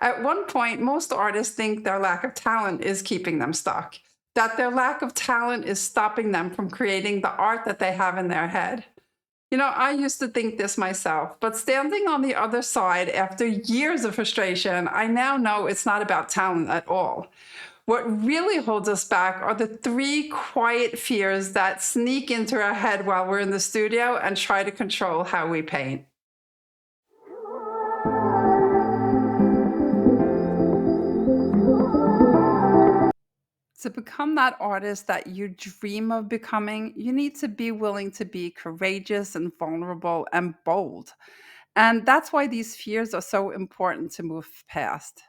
At one point, most artists think their lack of talent is keeping them stuck, that their lack of talent is stopping them from creating the art that they have in their head. I used to think this myself, but standing on the other side after years of frustration, I now know it's not about talent at all. What really holds us back are the three quiet fears that sneak into our head while we're in the studio and try to control how we paint. To become that artist that you dream of becoming, you need to be willing to be courageous and vulnerable and bold. And that's why these fears are so important to move past.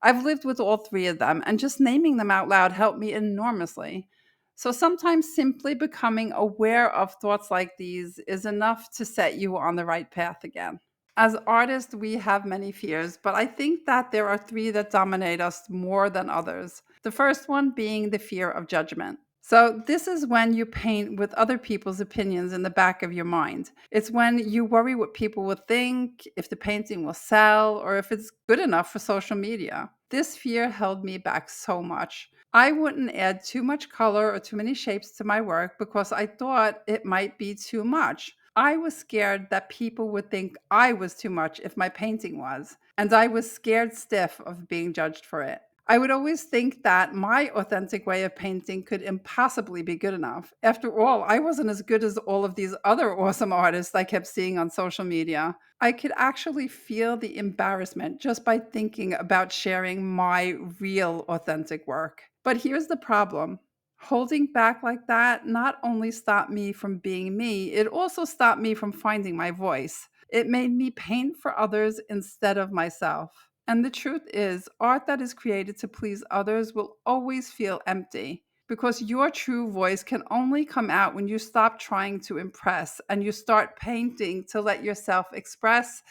I've lived with all three of them, and just naming them out loud helped me enormously. So sometimes simply becoming aware of thoughts like these is enough to set you on the right path again. As artists, we have many fears, but I think that there are three that dominate us more than others. The first one being the fear of judgment. So, this is when you paint with other people's opinions in the back of your mind. It's when you worry what people will think, if the painting will sell, or if it's good enough for social media. This fear held me back so much. I wouldn't add too much color or too many shapes to my work because I thought it might be too much. I was scared that people would think I was too much if my painting was, and I was scared stiff of being judged for it. I would always think that my authentic way of painting could impossibly be good enough. After all, I wasn't as good as all of these other awesome artists I kept seeing on social media. I could actually feel the embarrassment just by thinking about sharing my real authentic work. But here's the problem. Holding back like that not only stopped me from being me, it also stopped me from finding my voice. It made me paint for others instead of myself. And the truth is, art that is created to please others will always feel empty because your true voice can only come out when you stop trying to impress and you start painting to let yourself express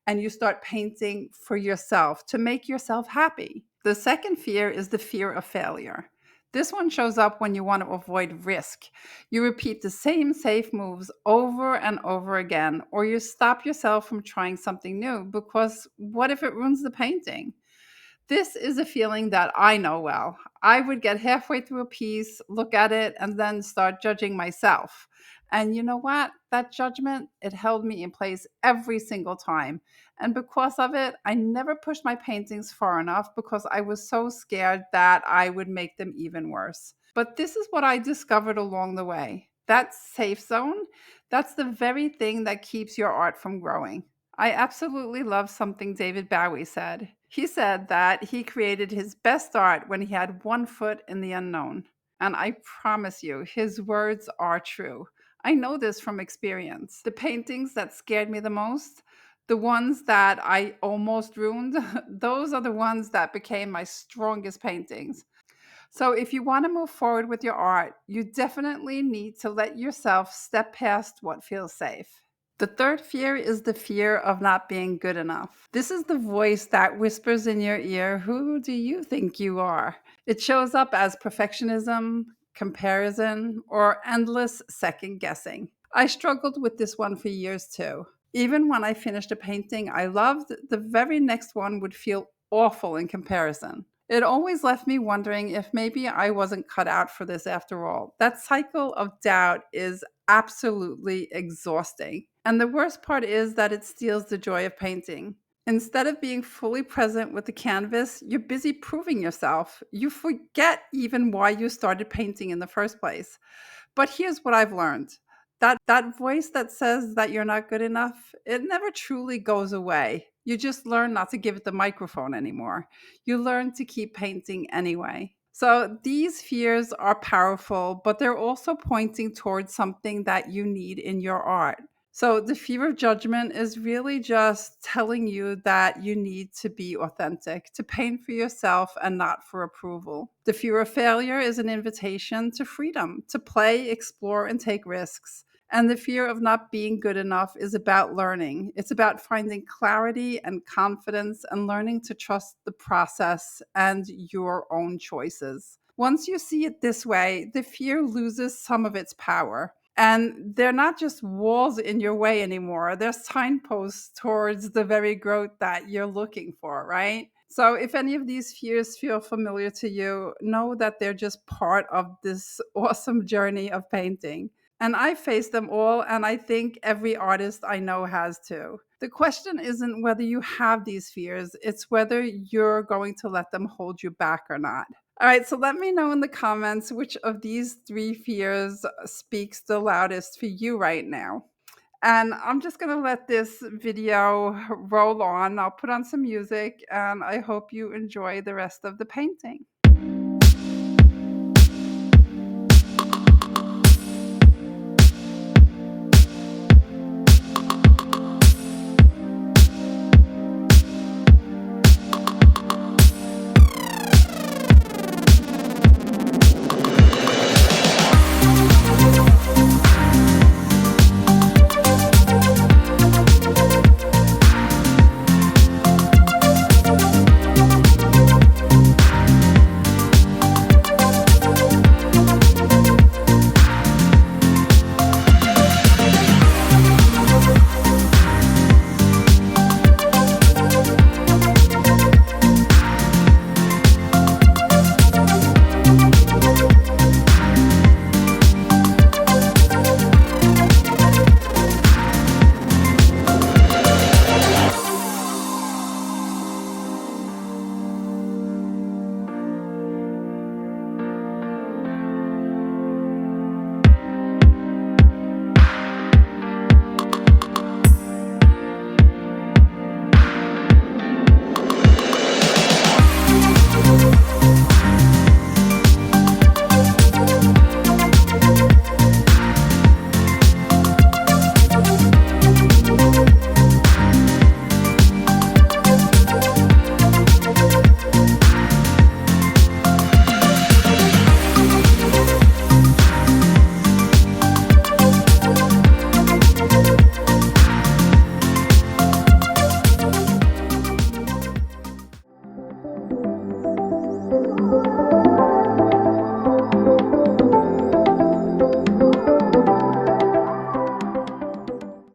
and you start painting for yourself to make yourself happy. The second fear is the fear of failure. This one shows up when you want to avoid risk. You repeat the same safe moves over and over again, or you stop yourself from trying something new because what if it ruins the painting? This is a feeling that I know well. I would get halfway through a piece, look at it, and then start judging myself. And you know what? That judgment, it held me in place every single time. And because of it, I never pushed my paintings far enough because I was so scared that I would make them even worse. But this is what I discovered along the way. That safe zone, that's the very thing that keeps your art from growing. I absolutely love something David Bowie said. He said that he created his best art when he had one foot in the unknown. And I promise you, his words are true. I know this from experience. The paintings that scared me the most, the ones that I almost ruined, those are the ones that became my strongest paintings. So, if you want to move forward with your art, you definitely need to let yourself step past what feels safe. The third fear is the fear of not being good enough. This is the voice that whispers in your ear, who do you think you are? It shows up as perfectionism, comparison, or endless second guessing. I struggled with this one for years too. Even when I finished a painting I loved, the very next one would feel awful in comparison. It always left me wondering if maybe I wasn't cut out for this after all. That cycle of doubt is absolutely exhausting. And the worst part is that it steals the joy of painting. Instead of being fully present with the canvas, you're busy proving yourself. You forget even why you started painting in the first place. But here's what I've learned. That voice that says that you're not good enough, it never truly goes away. You just learn not to give it the microphone anymore. You learn to keep painting anyway. So these fears are powerful, but they're also pointing towards something that you need in your art. So the fear of judgment is really just telling you that you need to be authentic, to paint for yourself and not for approval. The fear of failure is an invitation to freedom, to play, explore, and take risks. And the fear of not being good enough is about learning. It's about finding clarity and confidence and learning to trust the process and your own choices. Once you see it this way, the fear loses some of its power. And they're not just walls in your way anymore. They're signposts towards the very growth that you're looking for, right? So if any of these fears feel familiar to you, know that they're just part of this awesome journey of painting. And I face them all, and I think every artist I know has too. The question isn't whether you have these fears, it's whether you're going to let them hold you back or not. All right, so let me know in the comments which of these three fears speaks the loudest for you right now. And I'm just going to let this video roll on. I'll put on some music and I hope you enjoy the rest of the painting.